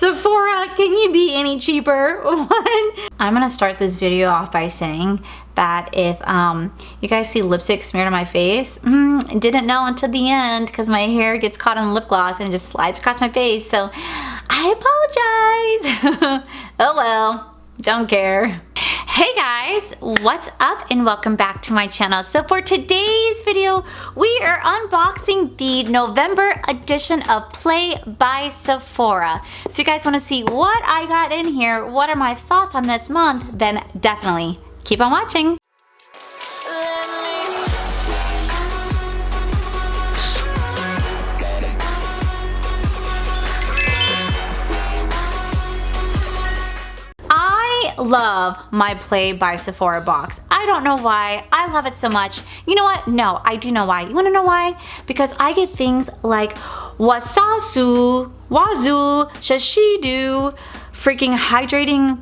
Sephora, can you be any cheaper? One. I'm gonna start this video off by saying that if you guys see lipstick smeared on my face, didn't know until the end because my hair gets caught in lip gloss and it just slides across my face, so I apologize. Oh well, don't care. Hey guys, what's up and welcome back to my channel. So for today's video, we are unboxing the November edition of Play by Sephora. If you guys want to see what I got in here, what are my thoughts on this month, then definitely keep on watching. I love my Play by Sephora box. I don't know why. I love it so much. You know what? No, I do know why. You want to know why? Because I get things like Wasasu, Wazoo, Shishidu, freaking hydrating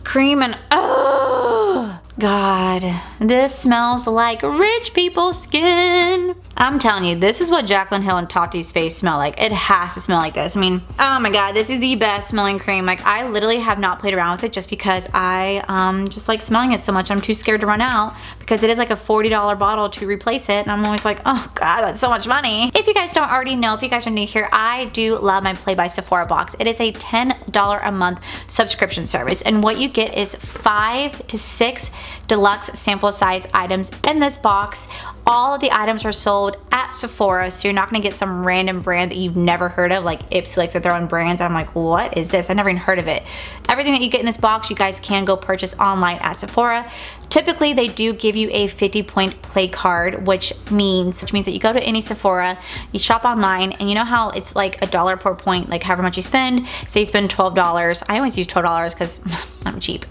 cream, and oh God, this smells like rich people's skin. I'm telling you, this is what Jaclyn Hill and Tati's face smell like. It has to smell like this. I mean, oh my God, this is the best smelling cream. Like, I literally have not played around with it just because I just like smelling it so much. I'm too scared to run out because it is like a $40 bottle to replace it, and I'm always like, oh God, that's so much money. If you guys don't already know, if you guys are new here, I do love my Play by Sephora box. It is a $10 a month subscription service, and what you get is 5 to 6 deluxe sample size items in this box. All of the items are sold at Sephora, so you're not gonna get some random brand that you've never heard of, like Ipsy likes to throw in brands, and I'm like, what is this? I never even heard of it. Everything that you get in this box, you guys can go purchase online at Sephora. Typically, they do give you a 50-point play card, which means that you go to any Sephora, you shop online, and you know how it's like $1 per point, like however much you spend. Say you spend $12. I always use $12 because I'm cheap.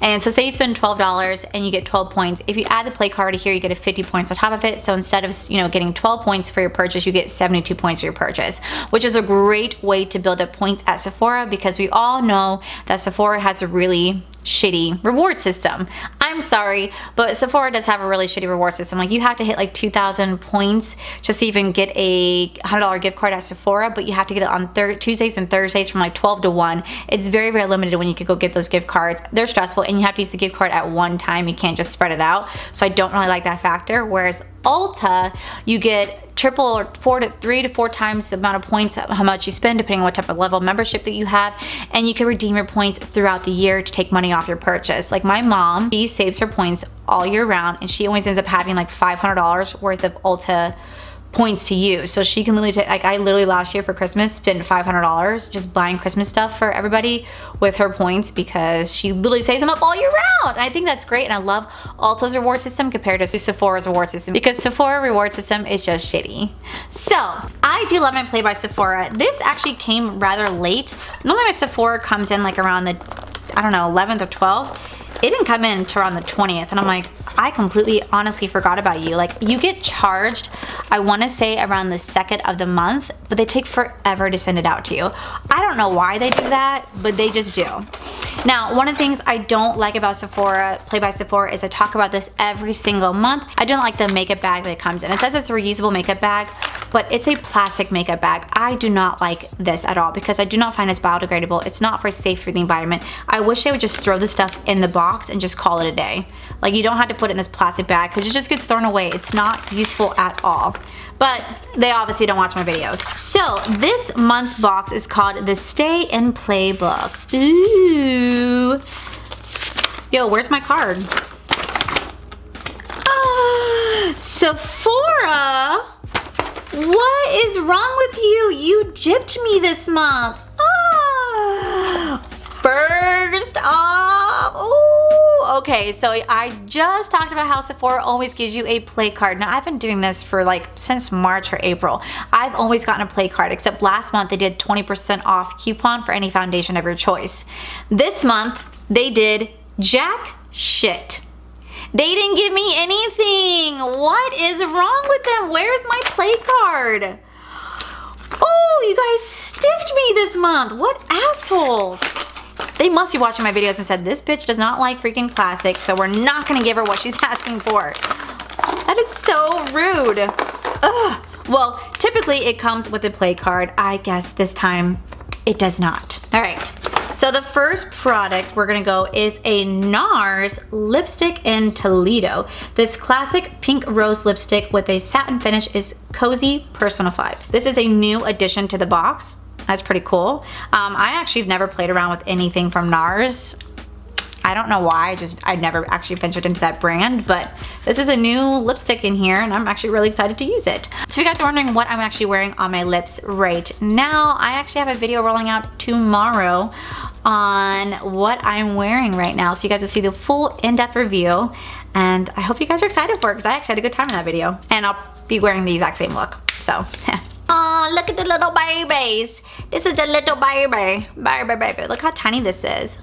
And so say you spend $12 and you get 12 points. If you add the play card here, you get a 50 points on top of it. So instead of, you know, getting 12 points for your purchase, you get 72 points for your purchase, which is a great way to build up points at Sephora, because we all know that Sephora has a really shitty reward system. I'm sorry, but Sephora does have a really shitty reward system. Like, you have to hit like 2,000 points just to even get a $100 gift card at Sephora, but you have to get it on Tuesdays and Thursdays from like 12 to 1. It's very, very limited when you could go get those gift cards. They're stressful, and you have to use the gift card at one time. You can't just spread it out. So I don't really like that factor. Whereas Ulta, you get triple or 3 to 4 times the amount of points, how much you spend, depending on what type of level of membership that you have, and you can redeem your points throughout the year to take money off your purchase. Like my mom, she saves her points all year round, and she always ends up having like $500 worth of Ulta points to use. So she can literally take, like, I literally last year for Christmas spent $500 just buying Christmas stuff for everybody with her points, because she literally saves them up all year round. And I think that's great, and I love Ulta's reward system compared to Sephora's reward system, because Sephora reward system is just shitty. So I do love my Play by Sephora. This actually came rather late. Normally my Sephora comes in like around the, I don't know, 11th or 12th. It didn't come in until around the 20th, and I'm like, I completely honestly forgot about you. Like, you get charged, I want to say around the 2nd of the month, but they take forever to send it out to you. I don't know why they do that, but they just do. Now, one of the things I don't like about Sephora, Play by Sephora, is I talk about this every single month. I don't like the makeup bag that it comes in. It says it's a reusable makeup bag, but it's a plastic makeup bag. I do not like this at all because I do not find it's biodegradable. It's not safe for the environment. I wish they would just throw the stuff in the box and just call it a day. Like, you don't have to put it in this plastic bag because it just gets thrown away. It's not useful at all. But they obviously don't watch my videos. So this month's box is called the Stay in Play book. Ooh. Yo, where's my card? Sephora? What is wrong with you? You gypped me this month. First off, ooh, okay, so I just talked about how Sephora always gives you a play card. Now, I've been doing this for like since March or April. I've always gotten a play card, except last month they did 20% off coupon for any foundation of your choice. This month, they did jack shit. They didn't give me anything. What is wrong with them? Where's my play card? Oh, you guys stiffed me this month. What assholes. They must be watching my videos and said, this bitch does not like freaking plastic, so we're not gonna give her what she's asking for. That is so rude. Ugh. Well, typically it comes with a play card. I guess this time it does not. All right, so the first product we're gonna go is a Nars lipstick in Toledo. This classic pink rose lipstick with a satin finish is cozy personified. This is a new addition to the box. That's pretty cool. I actually have never played around with anything from Nars. I don't know why, I never actually ventured into that brand, but this is a new lipstick in here and I'm actually really excited to use it. So if you guys are wondering what I'm actually wearing on my lips right now, I actually have a video rolling out tomorrow on what I'm wearing right now. So you guys will see the full in-depth review and I hope you guys are excited for it because I actually had a good time in that video. And I'll be wearing the exact same look, so. Oh, look at the little babies. This is the little baby. Baby. Look how tiny this is.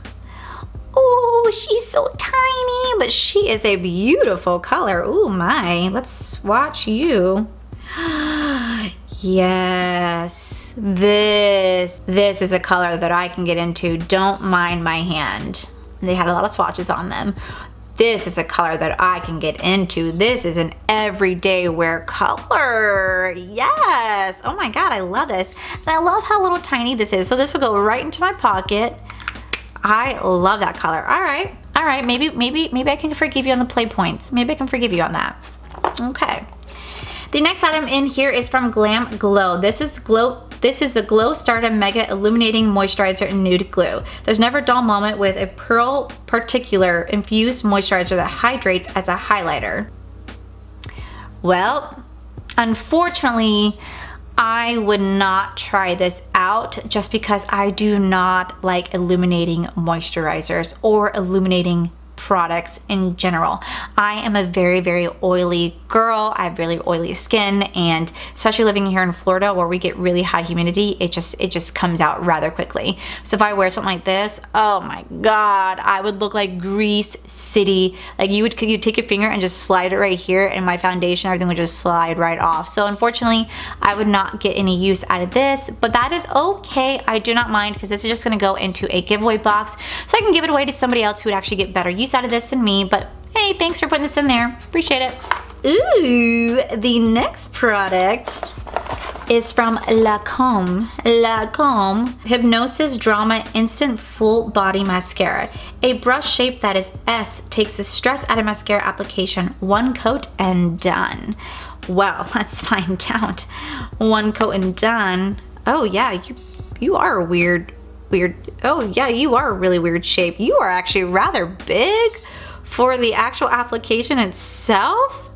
Oh, she's so tiny, but she is a beautiful color. Oh my, let's swatch you. Yes, this is a color that I can get into. Don't mind my hand. They had a lot of swatches on them. This is a color that I can get into. This is an everyday wear color. Yes. Oh my God, I love this. And I love how little tiny this is. So this will go right into my pocket. I love that color. All right, maybe I can forgive you on the play points. Maybe I can forgive you on that. Okay. The next item in here is from Glamglow. This is the Glow Stardom Mega Illuminating Moisturizer in Nude Glue. There's never a dull moment with a pearl particular infused moisturizer that hydrates as a highlighter. Well, unfortunately, I would not try this out just because I do not like illuminating moisturizers or illuminating products in general. I am a very oily girl. I have really oily skin, and especially living here in Florida where we get really high humidity, it just comes out rather quickly. So if I wear something like this, oh my God, I would look like Grease City. Like you'd take your finger and just slide it right here and my foundation, everything would just slide right off. So unfortunately, I would not get any use out of this, but that is okay. I do not mind because this is just gonna go into a giveaway box so I can give it away to somebody else who would actually get better use out of this than me. But hey, thanks for putting this in there. Appreciate it. Ooh, the next product is from Lancome. Lancome Hypnosis Drama Instant Full Body Mascara. A brush shape that is S takes the stress out of mascara application. One coat and done. Well, let's find out. One coat and done. Oh yeah, you are a weird. Oh yeah, you are a really weird shape. You are actually rather big for the actual application itself.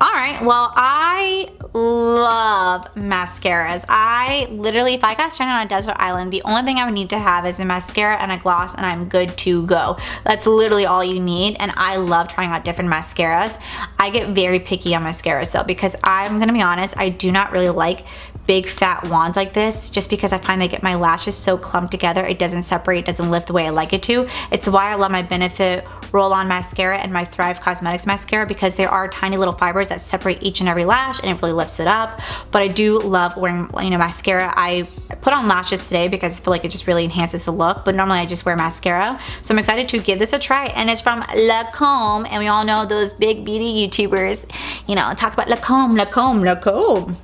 All right, well, I love mascaras. I literally, if I got stranded on a desert island, the only thing I would need to have is a mascara and a gloss and I'm good to go. That's literally all you need, and I love trying out different mascaras. I get very picky on mascaras though, because I'm gonna be honest, I do not really like big fat wands like this just because I find they get my lashes so clumped together. It doesn't separate, it doesn't lift the way I like it to. It's why I love my Benefit roll-on mascara and my Thrive Cosmetics mascara, because there are tiny little fibers that separate each and every lash and it really lifts it up. But I do love wearing, you know, mascara. I put on lashes today because I feel like it just really enhances the look, but normally I just wear mascara. So I'm excited to give this a try, and it's from Lancome, and we all know those big beauty YouTubers, you know, talk about Lancome.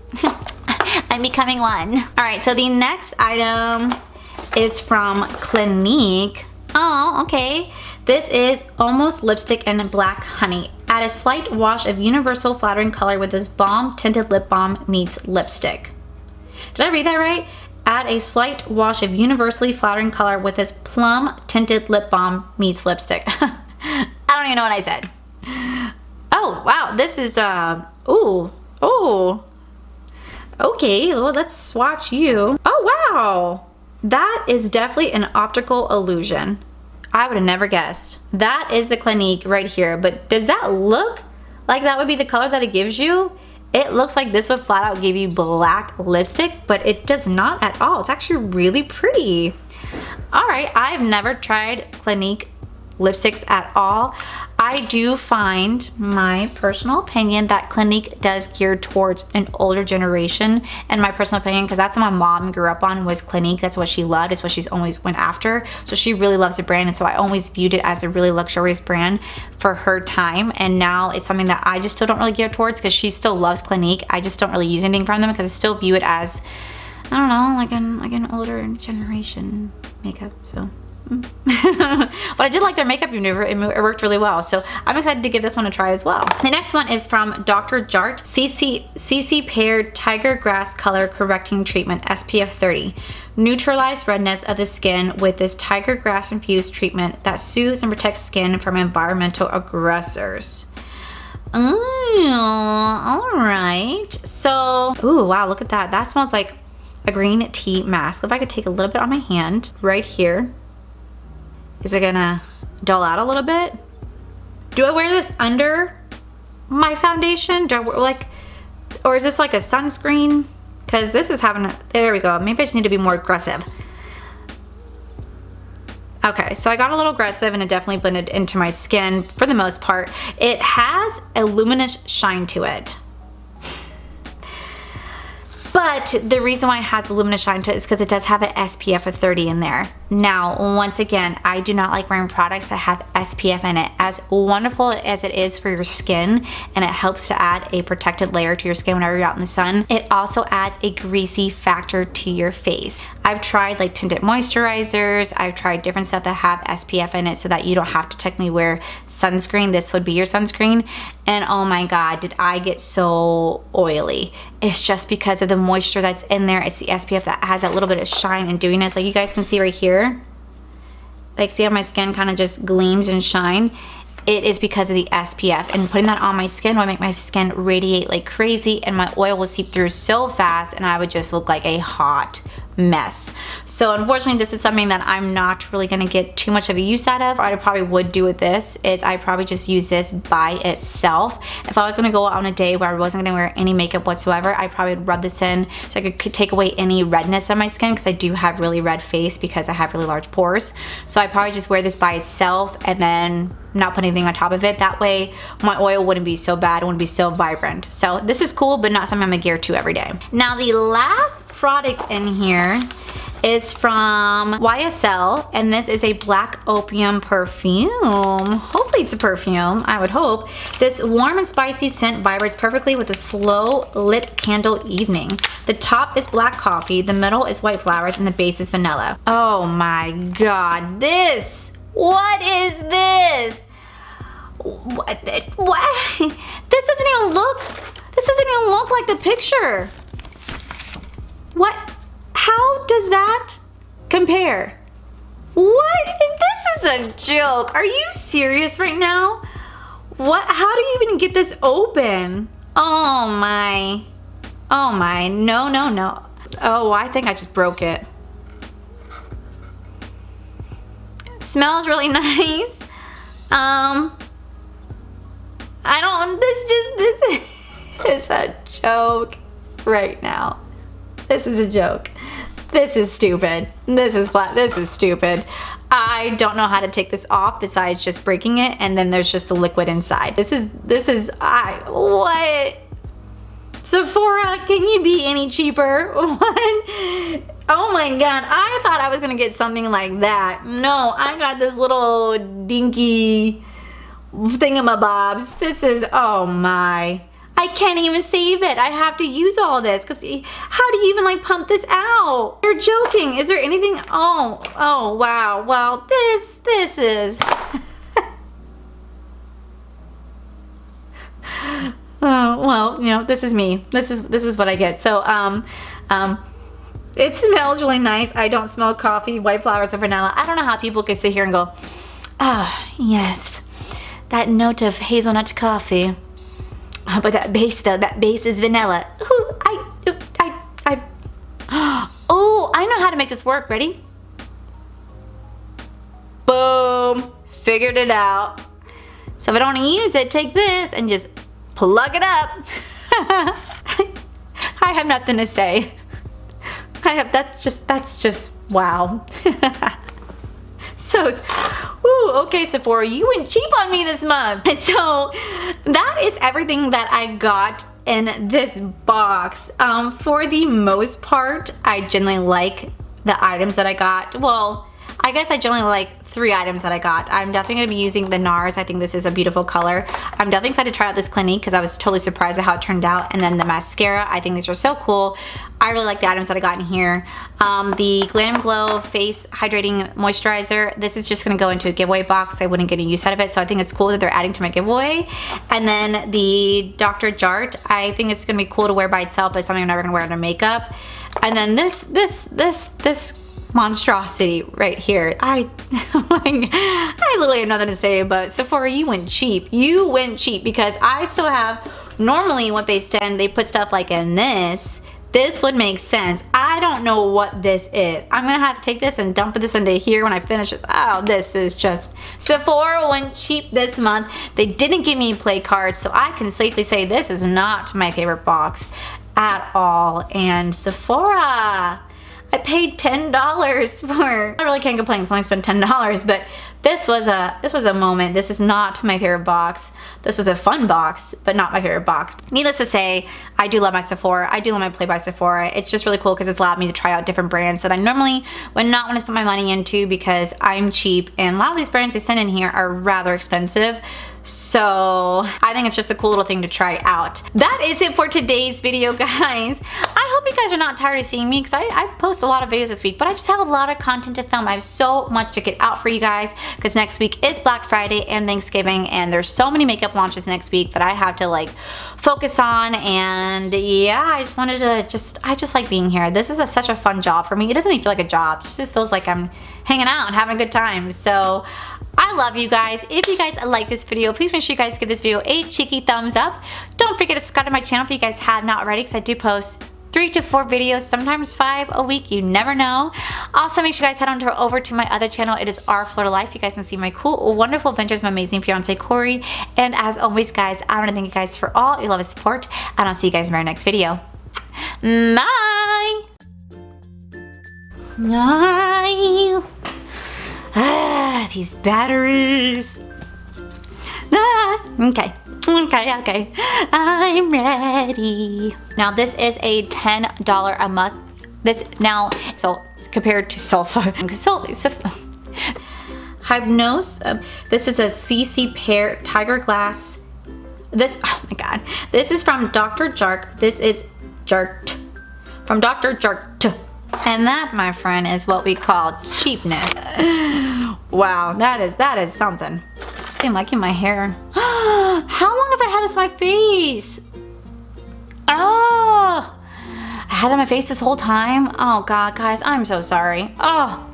I'm becoming one. All right, so the next item is from Clinique. Oh, okay. This is Almost Lipstick in Black Honey. Add a slight wash of universal flattering color with this balm tinted lip balm meets lipstick. Did I read that right? Add a slight wash of universally flattering color with this plum tinted lip balm meets lipstick. I don't even know what I said. Oh, wow. This is, ooh. Okay, well, let's swatch you. Oh, wow. That is definitely an optical illusion. I would have never guessed. That is the Clinique right here, but does that look like that would be the color that it gives you? It looks like this would flat out give you black lipstick, but it does not at all. It's actually really pretty. All right, I've never tried Clinique lipsticks at all. I do find, my personal opinion, that Clinique does gear towards an older generation, and my personal opinion, because that's what my mom grew up on, was Clinique. That's what she loved. It's what she's always went after. So she really loves the brand, and so I always viewed it as a really luxurious brand for her time, and now it's something that I just still don't really gear towards because she still loves Clinique. I just don't really use anything from them because I still view it as I don't know, like an older generation makeup, so. But I did like their makeup maneuver. It worked really well, so I'm excited to give this one a try as well. The next one is from Dr. Jart CC Paired Tiger Grass Color Correcting Treatment SPF 30. Neutralize redness of the skin with this tiger grass infused treatment that soothes and protects skin from environmental aggressors. Oh, all right. So, ooh, wow, look at that. That smells like a green tea mask. If I could take a little bit on my hand right here. Is it gonna dull out a little bit? Do I wear this under my foundation? Do I wear, like, or is this like a sunscreen? Because this is having a, there we go. Maybe I just need to be more aggressive. Okay, so I got a little aggressive and it definitely blended into my skin for the most part. It has a luminous shine to it. But the reason why it has the luminous shine to it is because it does have an SPF of 30 in there. Now, once again, I do not like wearing products that have SPF in it. As wonderful as it is for your skin, and it helps to add a protected layer to your skin whenever you're out in the sun, it also adds a greasy factor to your face. I've tried like tinted moisturizers, I've tried different stuff that have SPF in it so that you don't have to technically wear sunscreen. This would be your sunscreen. And oh my God, did I get so oily. It's just because of the moisture that's in there. It's the SPF that has that little bit of shine and dewiness. Like you guys can see right here. Like see how my skin kind of just gleams and shine? It is because of the SPF, and putting that on my skin will make my skin radiate like crazy, and my oil will seep through so fast and I would just look like a hot mess. So unfortunately, this is something that I'm not really gonna get too much of a use out of. What I probably would do with this is I probably just use this by itself. If I was gonna go out on a day where I wasn't gonna wear any makeup whatsoever, I probably would rub this in so I could take away any redness on my skin, because I do have really red face because I have really large pores. So I probably just wear this by itself and then not put anything on top of it. That way my oil wouldn't be so bad, it wouldn't be so vibrant. So this is cool, but not something I'm gonna gear to every day. Now the last product in here is from YSL, and this is a black opium perfume. Hopefully it's a perfume, I would hope. This warm and spicy scent vibrates perfectly with a slow lit candle evening. The top is black coffee, the middle is white flowers, and the base is vanilla. Oh my God, this! What is this? What? This doesn't even look like the picture. What? How does that compare? What? This is a joke. Are you serious right now? What? How do you even get this open? Oh my. Oh my. No, no, no. Oh, I think I just broke it. Smells really nice. This is a joke right now. This is a joke. This is stupid. This is flat. This is stupid. I don't know how to take this off besides just breaking it, and then there's just the liquid inside. What? Sephora, can you be any cheaper? What? Oh my God, I thought I was gonna get something like that. No, I got this little dinky thingamabobs. This is, oh my. I can't even save it. I have to use all this, because how do you even like pump this out? You're joking. Is there anything? Oh wow. Well, this is. Oh, well, you know, this is me. This is what I get. So, it smells really nice. I don't smell coffee, white flowers, or vanilla. I don't know how people can sit here and go, ah, yes, that note of hazelnut coffee. But that base though, that base is vanilla. Ooh, oh, I know how to make this work. Ready? Boom, figured it out. So if I don't want to use it, take this and just plug it up. I have nothing to say. That's just, wow. So, ooh, okay, Sephora, you went cheap on me this month. So that is everything that I got in this box. For the most part, I generally like the items that I got. Well, I guess I generally like 3 items that I got. I'm definitely going to be using the Nars. I think this is a beautiful color. I'm definitely excited to try out this Clinique because I was totally surprised at how it turned out. And then the mascara, I think these are so cool. I really like the items that I got in here. The Glamglow Face Hydrating Moisturizer. This is just going to go into a giveaway box. I wouldn't get any use out of it, so I think it's cool that they're adding to my giveaway. And then the Dr. Jart. I think it's going to be cool to wear by itself, but something I'm never going to wear under makeup. And then this monstrosity right here. I literally have nothing to say, but Sephora, you went cheap. You went cheap because I still have, normally what they send, they put stuff like in this. This would make sense. I don't know what this is. I'm gonna have to take this and dump this into here when I finish this. Oh, this is just, Sephora went cheap this month. They didn't give me play cards, so I can safely say this is not my favorite box at all. And Sephora, I paid $10 for, I really can't complain because I only spent $10, but this was a moment. This is not my favorite box. This was a fun box, but not my favorite box. Needless to say, I do love my Sephora. I do love my Play by Sephora. It's just really cool because it's allowed me to try out different brands that I normally would not want to put my money into because I'm cheap, and a lot of these brands they send in here are rather expensive. So I think it's just a cool little thing to try out. That is it for today's video, guys. I hope you guys are not tired of seeing me because I post a lot of videos this week, but I just have a lot of content to film. I have so much to get out for you guys because next week is Black Friday and Thanksgiving, and there's so many makeup launches next week that I have to like focus on. And yeah, I just wanted to I just like being here. This is such a fun job for me. It doesn't even feel like a job. It just feels like I'm hanging out and having a good time. So I love you guys. If you guys like this video, please make sure you guys give this video a cheeky thumbs up. Don't forget to subscribe to my channel if you guys have not already, because I do post 3 to 4 videos, sometimes 5 a week, you never know. Also, make sure you guys head on over to my other channel. It is Our Florida Life. You guys can see my cool, wonderful adventures with my amazing fiance, Corey. And as always, guys, I want to thank you guys for all your love and support, and I'll see you guys in my next video. Bye! Bye! These batteries. Okay. Okay. I'm ready. Now this is a $10 a month. This now, so compared to Hypnose. This is a CC Pear Tiger Glass. This, oh my god. This is from Dr. Jart. This is Jart. From Dr. Jart. And that, my friend, is what we call cheapness. Wow, that is something. I'm liking my hair. How long have I had this on my face? Oh, I had it on my face this whole time. Oh God, guys, I'm so sorry. Oh.